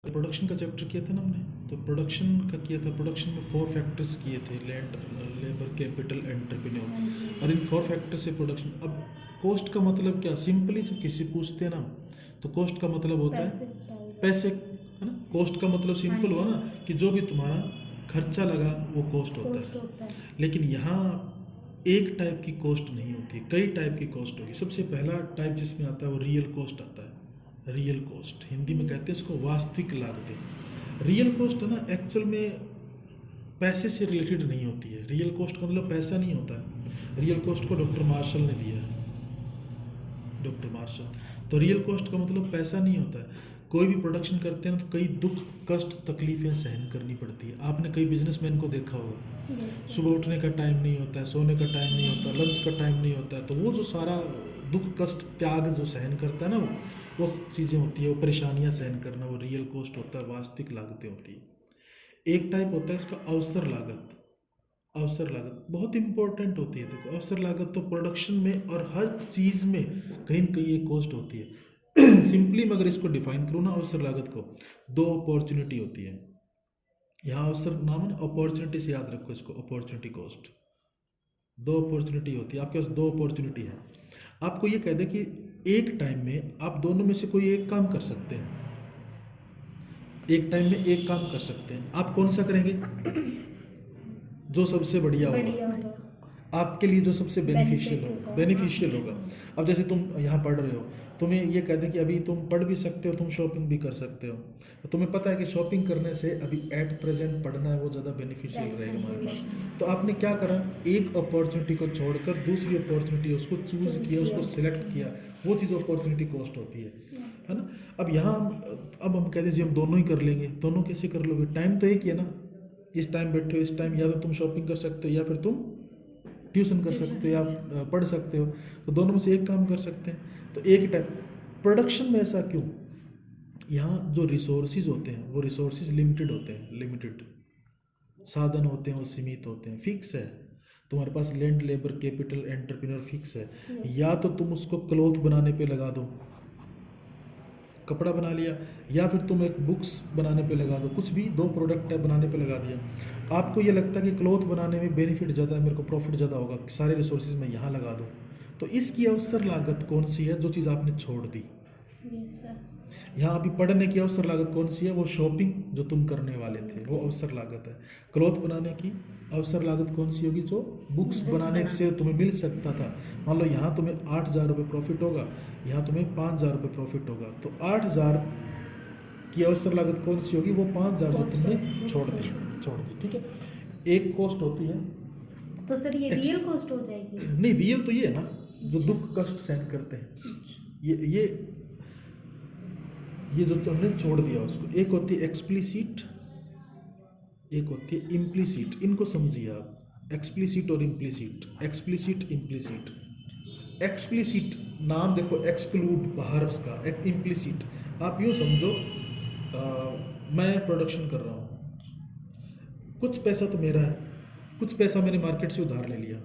Production का chapter किया था ना हमने, तो प्रोडक्शन का किया था। प्रोडक्शन में 4 फैक्टर्स किए थे, लैंड, लेबर, कैपिटल, एंटरप्रेन्योर। हाँ जी। और इन 4 फैक्टर से प्रोडक्शन। अब कॉस्ट का मतलब क्या, सिंपली जब किसी पूछते हैं ना, तो कॉस्ट का मतलब होता पैसे है बताओगे। पैसे, है ना। कॉस्ट का मतलब हाँ सिंपल हुआ जी। ना, कि जो भी तुम्हारा खर्चा लगा वो कॉस्ट होता कॉस्ट है। होता है। लेकिन यहाँ एक टाइप की कॉस्ट नहीं होती, कई टाइप की कॉस्ट होगी। सबसे पहला टाइप जिसमें आता है वो रियल कॉस्ट आता है। रियल कॉस्ट हिंदी में कहते हैं इसको वास्तविक लागतें। रियल कॉस्ट है ना, एक्चुअल में पैसे से रिलेटेड नहीं होती है। रियल कॉस्ट का मतलब पैसा नहीं होता है। रियल कॉस्ट को डॉक्टर मार्शल ने दिया है, डॉक्टर मार्शल। तो रियल कॉस्ट का मतलब पैसा नहीं होता है। कोई भी प्रोडक्शन करते हैं ना, तो कई दुख, कष्ट, तकलीफें सहन करनी पड़ती है। आपने कई बिजनेसमैन को देखा होगा, यस सर। सुबह उठने का टाइम नहीं होता है, सोने का टाइम नहीं होता, लंच का टाइम नहीं होता है। तो वो जो सारा दुख, कष्ट, त्याग जो सहन करता है ना, वो चीज़ें होती है, वो परेशानियाँ सहन करना, वो रियल कॉस्ट होता है, वास्तविक लागतें होती है। एक टाइप होता है इसका अवसर लागत। अवसर लागत बहुत इंपॉर्टेंट होती है। देखो, अवसर लागत तो प्रोडक्शन में और हर चीज़ में कहीं न कहीं एक कॉस्ट होती है। सिंपली मैं अगर इसको डिफाइन करूँ ना, अवसर लागत को, दो अपॉर्चुनिटी होती है। यहाँ अवसर नाम है ना, अपॉर्चुनिटी से याद रखो इसको, अपॉर्चुनिटी कॉस्ट। दो अपॉर्चुनिटी होती है, आपके पास दो अपॉर्चुनिटी है। आपको ये कह दे कि एक टाइम में आप दोनों में से कोई एक काम कर सकते हैं। एक टाइम में एक काम कर सकते हैं, आप कौन सा करेंगे? जो सबसे बढ़िया बढ़िया होगा, होगा। आपके लिए जो सबसे बेनिफिशियल बेनिफिट होगा, होगा। बेनिफिशियल होगा। अब जैसे तुम यहाँ पढ़ रहे हो, तुम्हें ये कहते हैं कि अभी तुम पढ़ भी सकते हो, तुम शॉपिंग भी कर सकते हो। तो तुम्हें पता है कि शॉपिंग करने से अभी एट प्रेजेंट पढ़ना है वो ज़्यादा बेनिफिशियल रहेगा हमारे पास। तो आपने क्या करा, एक अपॉर्चुनिटी को छोड़कर दूसरी अपॉर्चुनिटी उसको चूज़ किया, उसको सिलेक्ट किया। वो चीज़ अपॉर्चुनिटी कॉस्ट होती है ना। अब यहाँ अब हम कहते हैं जी हम दोनों ही कर लेंगे। दोनों कैसे कर लोगे? टाइम तो एक ही है ना। इस टाइम बैठे हो, इस टाइम या तो तुम शॉपिंग कर सकते हो या फिर तुम ट्यूशन कर सकते हो या पढ़ सकते हो। तो दोनों में से एक काम कर सकते हैं। तो एक ही टाइम प्रोडक्शन में ऐसा क्यों? यहाँ जो रिसोर्सेज होते हैं वो रिसोर्सेज लिमिटेड होते हैं, लिमिटेड साधन होते हैं, वो सीमित होते हैं, फिक्स है। तुम्हारे पास land, labour, capital, entrepreneur fix है। या तो तुम उसको क्लॉथ बनाने पे लगा दो, कपड़ा बना लिया, या फिर तुम एक बुक्स बनाने पे लगा दो, कुछ भी दो प्रोडक्ट है बनाने पे लगा दिया। आपको ये लगता है कि क्लॉथ बनाने में बेनिफिट ज़्यादा है, मेरे को प्रॉफिट ज़्यादा होगा, सारे रिसोर्सेज मैं यहाँ लगा दूँ। तो इसकी अवसर लागत कौन सी है? जो चीज़ आपने छोड़ दी। Yes sir. यहाँ अभी पढ़ने की अवसर लागत कौन सी है? वो शॉपिंग जो तुम करने वाले थे, वो अवसर लागत है। क्लॉथ बनाने की अवसर लागत कौन सी होगी? जो बुक्स बनाने से तुम्हें मिल सकता था। मान लो यहाँ तुम्हें 8,000 रुपये प्रॉफिट होगा, यहाँ तुम्हें 5,000 रुपये प्रॉफिट होगा। तो 8,000 की अवसर लागत कौन सी होगी? वो 5,000 जो तुमने छोड़ दी, ठीक है। एक कॉस्ट होती है, तो सर ये रियल कॉस्ट हो जाएगी? नहीं, रियल तो ये है ना, जो दुख कष्ट सहन करते हैं, ये ये जो तुमने छोड़ दिया उसको। एक होती है एक्सप्लिसिट, एक होती है इम्प्लिसिट। इनको समझिए आप, एक्सप्लिसिट और इम्प्लिसिट। Explicit, implicit. एक्सप्लिसिट नाम देखो, एक्सक्लूड, बाहर उसका। इम्प्लिसिट आप यूँ समझो, मैं प्रोडक्शन कर रहा हूँ, कुछ पैसा तो मेरा है, कुछ पैसा मैंने मार्केट से उधार ले लिया,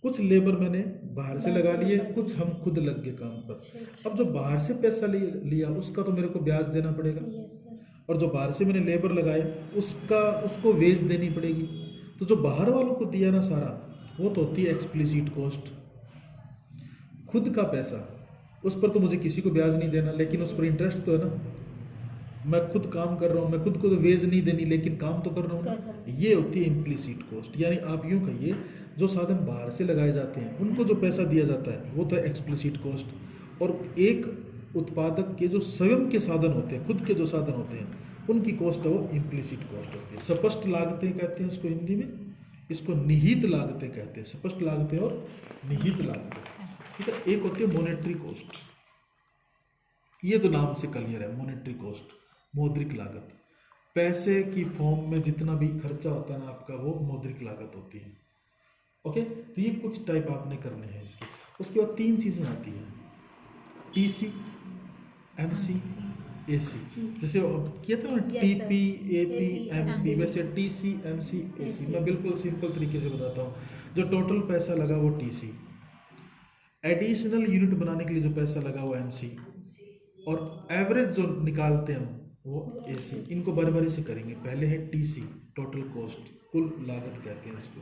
कुछ लेबर मैंने बाहर से लगा लिए, कुछ हम खुद लग गए काम पर। अब जो बाहर से पैसा लिया उसका तो मेरे को ब्याज देना पड़ेगा, यस सर। और जो बाहर से मैंने लेबर लगाए उसको वेज देनी पड़ेगी। तो जो बाहर वालों को दिया ना सारा, वो तो होती है एक्सप्लिसिट कॉस्ट। खुद का पैसा, उस पर तो मुझे किसी को ब्याज नहीं देना, लेकिन उस पर इंटरेस्ट तो है ना। मैं खुद काम कर रहा हूँ, मैं खुद को तो वेज नहीं देनी, लेकिन काम तो कर रहा हूँ ना। ये होती है इम्प्लिसिट कॉस्ट। यानी आप यूँ कहिए, जो साधन बाहर से लगाए जाते हैं उनको जो पैसा दिया जाता है वो तो है एक्सप्लिसिट कॉस्ट। और एक उत्पादक के जो स्वयं के साधन होते हैं, खुद के जो साधन होते हैं, उनकी कॉस्ट है वो इम्प्लिसिट कॉस्ट होती है। स्पष्ट लागतें कहते हैं इसको हिंदी में, इसको निहित लागतें कहते हैं। स्पष्ट लागतें और निहित लागतें, ठीक है। एक होती है मॉनेटरी कॉस्ट, ये तो नाम से क्लियर है, मॉनेटरी कॉस्ट, मौद्रिक लागत। पैसे की फॉर्म में जितना भी खर्चा होता है ना आपका, वो मौद्रिक लागत होती है। ओके, तो ये कुछ टाइप आपने करने हैं इसके। उसके बाद 3 चीज़ें आती हैं, टीसी, एमसी, एसी। जैसे किया था ना, टीपी, एपी, एमपी, वैसे टीसी, एमसी, एसी। मैं बिल्कुल सिंपल तरीके से बताता हूँ। जो टोटल पैसा लगा वो टीसी, एडिशनल यूनिट बनाने के लिए जो पैसा लगा वो एमसी, और एवरेज जो निकालते हैं हम वो AC। इनको बारी बारी से करेंगे। पहले है TC, टोटल कॉस्ट, कुल लागत कहते हैं इसको,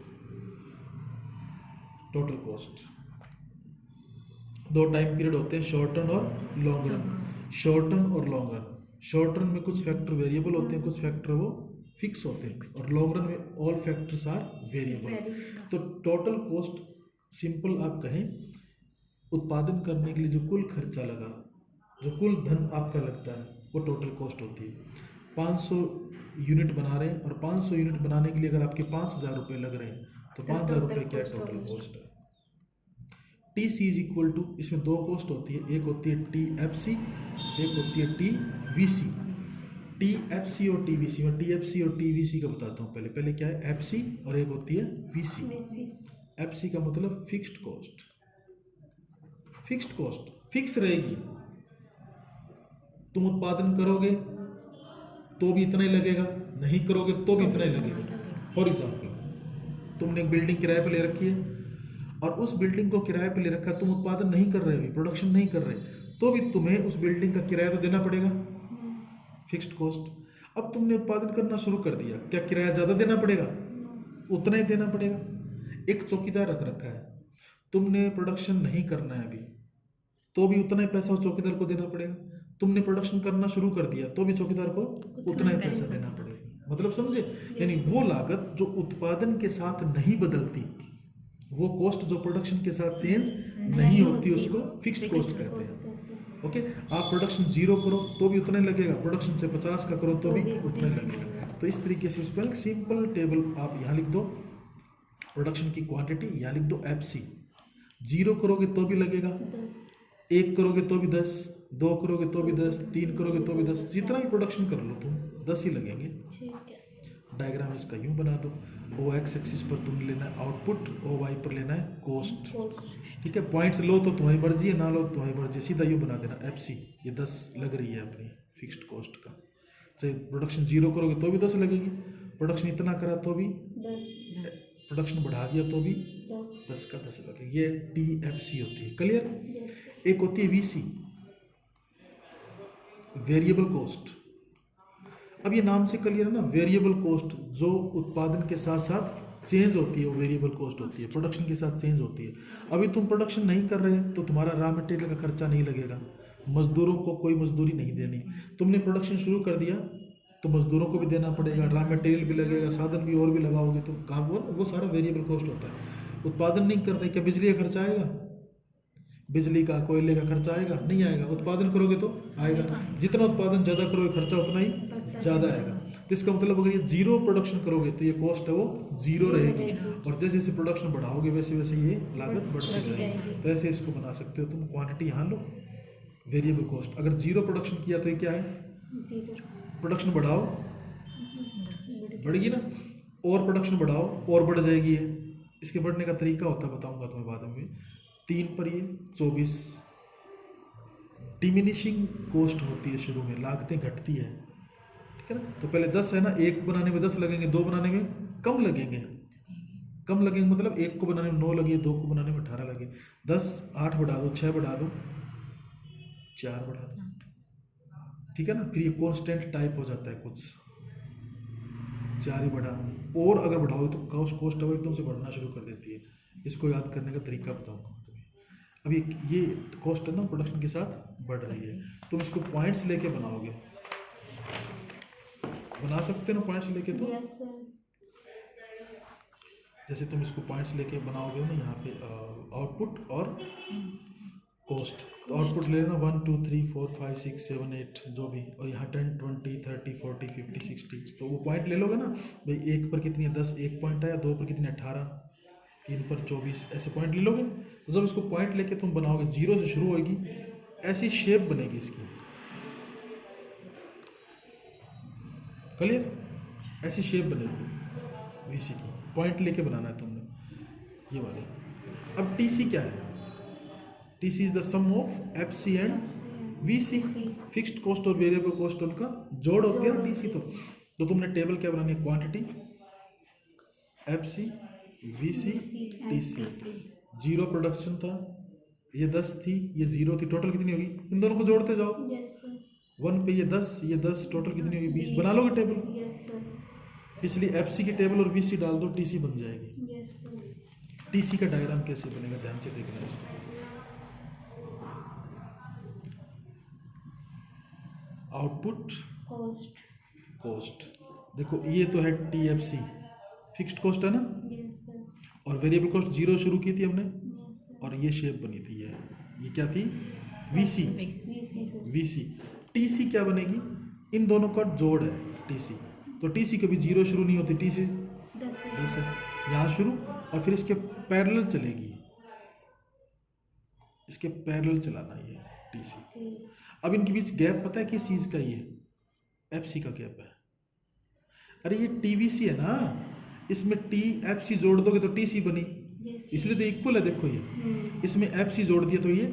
टोटल कॉस्ट। दो टाइम पीरियड होते हैं, शॉर्ट टर्म और लॉन्ग रन। शॉर्ट टर्म और लॉन्ग रन, शॉर्ट रन में कुछ फैक्टर वेरिएबल होते हैं, कुछ फैक्टर वो फिक्स होते हैं, और लॉन्ग रन में ऑल फैक्टर्स आर वेरिएबल। तो टोटल कॉस्ट सिंपल आप कहें, उत्पादन करने के लिए जो कुल खर्चा लगा, जो कुल धन आपका लगता है, वो टोटल कॉस्ट होती है। 500 यूनिट बना रहे हैं, और 500 यूनिट बनाने के लिए अगर आपके 5,000 रुपये लग रहे हैं, तो 5,000 रुपये क्या टोटल कॉस्ट है। TC इज इक्वल टू, इसमें दो कॉस्ट होती है, एक होती है TFC, एक होती है TVC। TFC और TVC, मैं TFC और TVC का बताता हूँ। पहले क्या है FC, और एक होती है VC। FC का मतलब fixed cost, fixed cost fix रहेगी। तुम उत्पादन करोगे तो भी इतना ही लगेगा, नहीं करोगे तो भी इतना ही लगेगा। फॉर एग्जाम्पल, तुमने एक बिल्डिंग किराए पर ले रखी है, और उस बिल्डिंग को किराए पर ले रखा, तुम उत्पादन नहीं कर रहे, अभी प्रोडक्शन नहीं कर रहे, तो भी तुम्हें उस बिल्डिंग का किराया तो देना पड़ेगा, फिक्स्ड कॉस्ट। अब तुमने उत्पादन करना शुरू कर दिया, क्या किराया ज़्यादा देना पड़ेगा? उतना ही देना पड़ेगा। एक चौकीदार रख रखा है, तुमने प्रोडक्शन नहीं करना है अभी, तो भी उतना ही पैसा उस चौकीदार को देना पड़ेगा। तुमने प्रोडक्शन करना शुरू कर दिया, तो भी चौकीदार को उतना ही पैसा देना पड़ेगा। मतलब समझे, यानी वो लागत जो उत्पादन के साथ नहीं बदलती, वो कॉस्ट जो प्रोडक्शन के साथ चेंज नहीं होती, उसको फिक्स्ड कॉस्ट कहते हैं। ओके, आप प्रोडक्शन 0 करो तो भी उतना ही लगेगा, प्रोडक्शन से 50 का करो तो भी उतना ही लगेगा। तो इस तरीके से इसको एक सिंपल टेबल आप यहाँ लिख दो, प्रोडक्शन की क्वांटिटी यहाँ लिख दो FC। 0 करोगे तो भी लगेगा, 1 करोगे तो भी 10, 2 करोगे तो भी 10, 3 करोगे तो भी 10, जितना भी प्रोडक्शन कर लो तुम 10 ही लगेंगे। डायग्राम इसका यूं बना दो, OX एक्सिस पर तुम लेना है आउटपुट, OY पर लेना है कॉस्ट। ठीक है, पॉइंट्स लो तो तुम्हारी मर्जी है, ना लो तुम्हारी मर्जी है, सीधा यूं बना देना FC, ये 10 लग रही है अपनी फिक्स्ड कॉस्ट का। चाहे प्रोडक्शन 0 करोगे तो भी 10 लगेगी, प्रोडक्शन इतना करा तो भी 10, प्रोडक्शन बढ़ा दिया तो भी 10 का 10 लगेगा। ये TFC होती है, क्लियर। एक होती है VC, वेरिएबल कॉस्ट। अब ये नाम से क्लियर है ना, वेरिएबल कॉस्ट जो उत्पादन के साथ साथ चेंज होती है, वो वेरिएबल कॉस्ट होती है, प्रोडक्शन के साथ चेंज होती है। अभी तुम प्रोडक्शन नहीं कर रहे तो तुम्हारा रॉ मटेरियल का खर्चा नहीं लगेगा, मजदूरों को कोई मजदूरी नहीं देनी। तुमने प्रोडक्शन शुरू कर दिया तो मजदूरों को भी देना पड़ेगा, रॉ मटेरियल भी लगेगा, साधन भी और भी लगाओगे तो काम, वो सारा वेरिएबल कॉस्ट होता है। उत्पादन नहीं कर रहे, क्या बिजली का खर्चा आएगा? बिजली का, कोयले का खर्चा आएगा? नहीं आएगा। उत्पादन करोगे तो आएगा, जितना उत्पादन ज़्यादा करोगे खर्चा उतना ही ज़्यादा आएगा। तो इसका मतलब अगर ये 0 प्रोडक्शन करोगे तो ये कॉस्ट है वो 0 रहेगी, और जैसे जैसे प्रोडक्शन बढ़ाओगे वैसे वैसे ये लागत बढ़ती जाएगी। तो ऐसे इसको बना सकते हो तुम, क्वांटिटी यहाँ लो, वेरिएबल कॉस्ट। अगर 0 प्रोडक्शन किया तो ये क्या है? प्रोडक्शन बढ़ाओ, बढ़ेगी ना, और प्रोडक्शन बढ़ाओ और बढ़ जाएगी ये। इसके बढ़ने का तरीका होता है, बताऊंगा तुम्हें बाद में। 3 पर ये 24, डिमिनिशिंग कॉस्ट होती है, शुरू में लागतें घटती है, ठीक है ना। तो पहले 10 है ना, 1 बनाने में 10 लगेंगे, 2 बनाने में कम लगेंगे, कम लगेंगे मतलब 1 को बनाने में 9 लगे, 2 को बनाने में 18 लगे। 10, 8 बढ़ा दो, 6 बढ़ा दो, 4 बढ़ा दो, ठीक है ना। फिर ये कॉन्स्टेंट टाइप हो जाता है कुछ, 4 ही बढ़ा, और अगर बढ़ाओ तो कॉस्ट वो एकदम से बढ़ना शुरू कर देती है। इसको याद करने का तरीका बताऊंगा तुम्हें। अभी ये कॉस्ट है ना, प्रोडक्शन के साथ बढ़ रही है, तुम इसको पॉइंट्स लेके बनाओगे, बना सकते हो ना पॉइंट्स लेके तो। जैसे तुम इसको पॉइंट्स लेके बनाओगे ना, यहाँ पे आउटपुट और कॉस्ट, तो आउटपुट ले लेना 1 2 3 4 5 6 7 8 जो भी, और यहाँ 10 20 30 40 50 60, तो वो पॉइंट ले लोगे ना भाई। 1 पर कितनी है 10, 1 पॉइंट आया, 2 पर कितनी 18, 3 पर 24, ऐसे पॉइंट ले लोगे। तो जब इसको पॉइंट लेके तुम बनाओगे, 0 से शुरू होगी, ऐसी शेप बनेगी इसकी, क्लियर, ऐसी शेप बनेगी VC की। पॉइंट लेके बनाना है तुमने ये वाले। अब TC क्या है? TC is the sum of FC and VC, fixed cost और वेरिएबल कॉस्ट उनका जोड़ होती है ना TC। तो तुमने टेबल क्या बनानी है? Quantity FC VC TC। 0 production था, ये 10 थी, ये 0 थी, टोटल कितनी होगी? इन दोनों को जोड़ते जाओ, 1 पे ये 10 टोटल कितनी होगी 20। बना लोगे टेबल? Yes sir. पिछली एफसी की टेबल और वीसी डाल दो, टीसी बन जाएगी। Yes sir. टीसी का डायग्राम कैसे बनेगा ध्यान से देखना इसको। Output cost. कॉस्ट, देखो ये तो है टीएफसी, फिक्स्ड कॉस्ट है ना, यस सर। और वेरिएबल कॉस्ट 0 शुरू की थी हमने, यस सर। और ये शेप बनी थी, ये क्या थी, VC. VC sir. VC. TC क्या बनेगी, इन दोनों का जोड़ है टीसी, तो टीसी कभी 0 शुरू नहीं होती, टीसी 10 10 है, यहाँ शुरू, और फिर इसके पैरेलल चलेगी, इसके पैरेलल चलाना ये टीसी। अब इनके बीच गैप पता है किस चीज़ का, ये एफसी का गैप है। अरे ये टीवीसी है ना, इसमें टी एफसी जोड़ दोगे तो टीसी बनी, इसलिए तो इक्वल है, देखो ये इसमें एफसी जोड़ दिया तो ये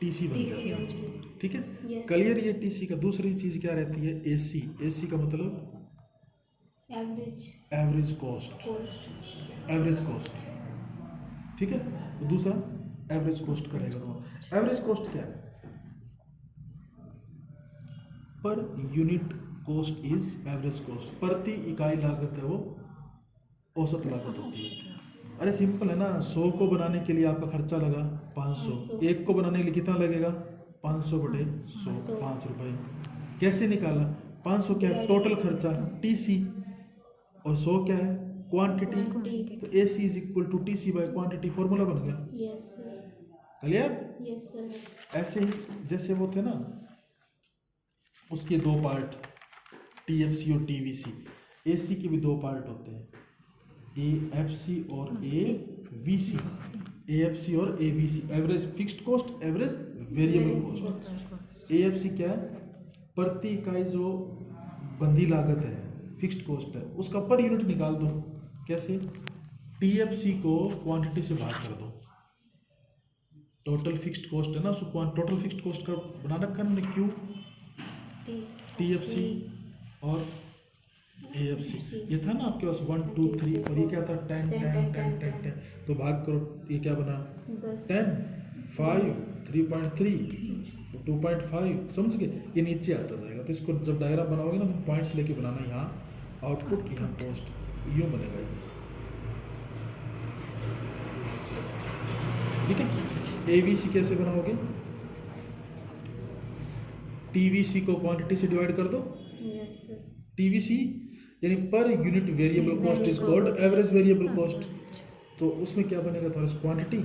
टीसी बन जाती है, ठीक है। क्लियर। ये टीसी का दूसरी चीज़ क्या रहती है, एसी। एसी का मतलब एवरेज कॉस्ट, एवरेज कॉस्ट, ठीक है। तो दूसरा एवरेज कॉस्ट करेगा, तो एवरेज कॉस्ट क्या है, per unit cost is average cost, प्रति इकाई लागत है वो औसत लागत होती है। अरे सिंपल है ना, 100 को बनाने के लिए आपका खर्चा लगा 500, एक को बनाने के लिए कितना लगेगा 500 बटे 100, 5 रुपये। कैसे निकाला, 500 क्या है टोटल खर्चा टीसी, और 100 क्या है क्वांटिटी, तो AC is equal to TC by quantity, formula बन गया। Yes sir. Clear. Yes sir. ऐसे ही जैसे वो थे ना, उसके दो पार्ट TFC और TVC, AC के भी दो पार्ट होते हैं, AFC और AVC, AFC और AVC, average fixed cost, average variable cost. AFC क्या है, प्रति इकाई जो बंधी लागत है, फिक्स्ड कॉस्ट है, उसका पर यूनिट निकाल दो। कैसे, TFC को क्वांटिटी से भाग कर दो, टोटल फिक्स्ड कॉस्ट है ना, उसको टोटल फिक्स्ड कॉस्ट का बना रखा है क्यू, TFC और AFC। ये था ना आपके पास 1 2 3, और ये क्या था 10 10 10 10 10, तो भाग करो, ये क्या बना 10 5 3.3 2.5, समझ गए, ये नीचे आता जाएगा। तो इसको जब डायग्राम बनाओगे ना तो पॉइंट्स लेके बनाना, यहाँ आउटपुट यहाँ कॉस्ट, यूँ बनेगा ये, ठीक है। AVC कैसे बनाओगे, TVC को क्वांटिटी से डिवाइड कर दो, यस सर। TVC यानी per unit variable cost is called average variable cost, तो उसमें क्या बनेगा तुम्हारा क्वांटिटी,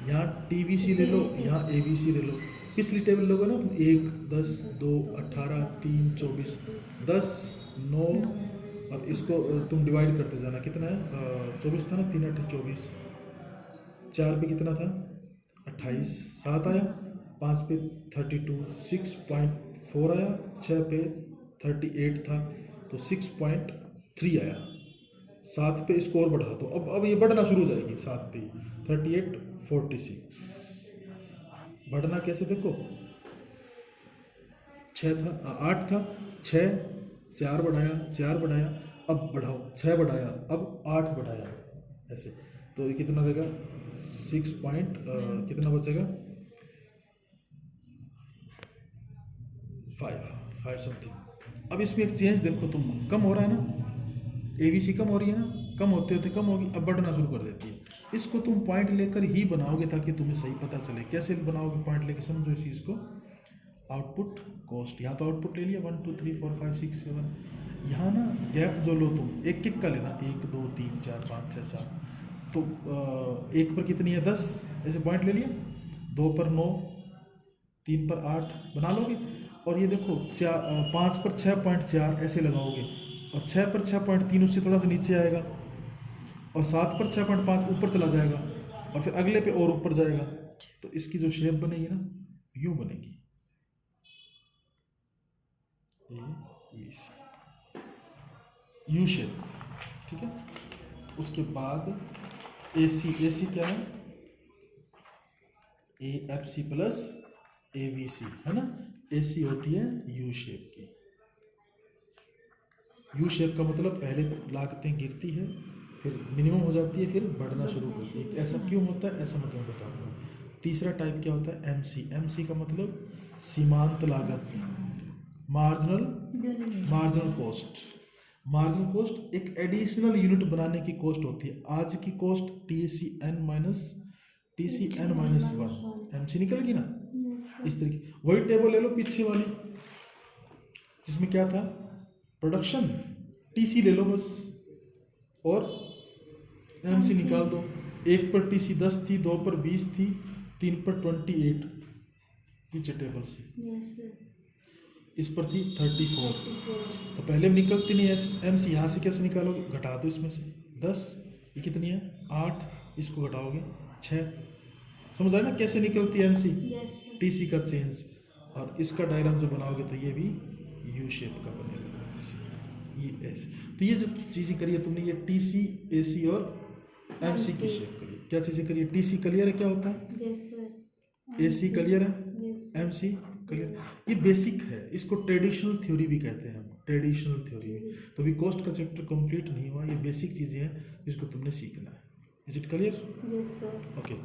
यहाँ TVC ले लो, यहाँ AVC ले लो। पिछली टेबल लोगे ना तुम 1 10 2 18 3 24 10 9, और इसको तुम डिवाइड करते जाना, कितना है 24 था ना, 3 8 24, 4 पे कितना था 28, 7 आया, 5 पे 32, 6.4 आया, 6 पे 38 था तो 6.3 आया, 7 पे इसको और बढ़ा दो, अब ये बढ़ना शुरू हो जाएगी, 7 पे 38 46, बढ़ना कैसे देखो, 6 था 8 था, 6 4 बढ़ाया 4 बढ़ाया, अब बढ़ाओ 6 बढ़ाया, अब 8 बढ़ाया, ऐसे, तो ये कितना रहेगा 6 पॉइंट कितना बचेगा 5 समथिंग। अब इसमें एक चेंज देखो तुम, कम हो रहा है ना, AVC कम हो रही है ना, कम होते होते कम होगी, अब बढ़ना शुरू कर देती है। इसको तुम पॉइंट लेकर ही बनाओगे ताकि तुम्हें सही पता चले। कैसे बनाओगे पॉइंट लेकर, समझो इस चीज़ को। आउटपुट कॉस्ट, यहाँ तो आउटपुट ले लिया 1 2 3 4 5 6 7, यहाँ ना गैप जो लो तुम एक एक का लेना, 1 2 3 4 5 6 7, तो 1 पर कितनी है 10, ऐसे पॉइंट ले लिया, 2 पर 9, 3 पर 8 बना लोगे, और ये देखो 5 पर 6.4 ऐसे लगाओगे, और 6 पर 6.3 उससे थोड़ा सा नीचे आएगा, और 7 पर 6.5 ऊपर चला जाएगा, और फिर अगले पे और ऊपर जाएगा, तो इसकी जो शेप बनेगी ना यूँ बनेगी, यू शेप, ठीक है। उसके बाद AC क्या है, AFC प्लस AVC है ना, AC होती है यू शेप की। यू शेप का मतलब पहले लागतें गिरती है, फिर मिनिमम हो जाती है, फिर बढ़ना शुरू करती है। ऐसा क्यों होता है, ऐसा मैं तुम्हें बताऊंगा। तीसरा टाइप क्या होता है, MC का मतलब सीमांत लागत, मार्जिनल कॉस्ट। मार्जिनल कॉस्ट एक एडिशनल यूनिट बनाने की कॉस्ट होती है। आज की cost TCN minus one, MC निकल गई ना। इस तरीके वही टेबल ले लो पीछे वाली, जिसमें क्या था, प्रोडक्शन, TC ले लो बस और MC निकाल दो। एक पर TC 10 थी, 2 पर 20 थी, 3 पर 28 पीछे टेबल से, यस सर। इस पर थी 34। तो पहले निकलती नहीं MC, यहाँ से कैसे निकालोगे, घटा दो इसमें से 10, ये कितनी है 8, इसको घटाओगे 6। समझ आया ना कैसे निकलती है MC, यस सर। TC का चेंज। और इसका डायग्राम जो बनाओगे तो ये भी U शेप का बनेगा, ये ऐसे। तो ये जो चीज़ें करी है तुमने, ये TC, AC और MC की शेप करी। क्या चीज़ें करी है, TC क्लियर है क्या होता है, यस सर। AC क्लियर है, यस MC क्लियर। ये बेसिक है, इसको ट्रेडिशनल थ्योरी भी कहते हैं हम, ट्रेडिशनल थ्योरी भी। तो अभी कॉस्ट का चैप्टर कंप्लीट नहीं हुआ, ये बेसिक चीज़ें हैं जिसको तुमने सीखना है। Is it clear? Yes sir. Okay.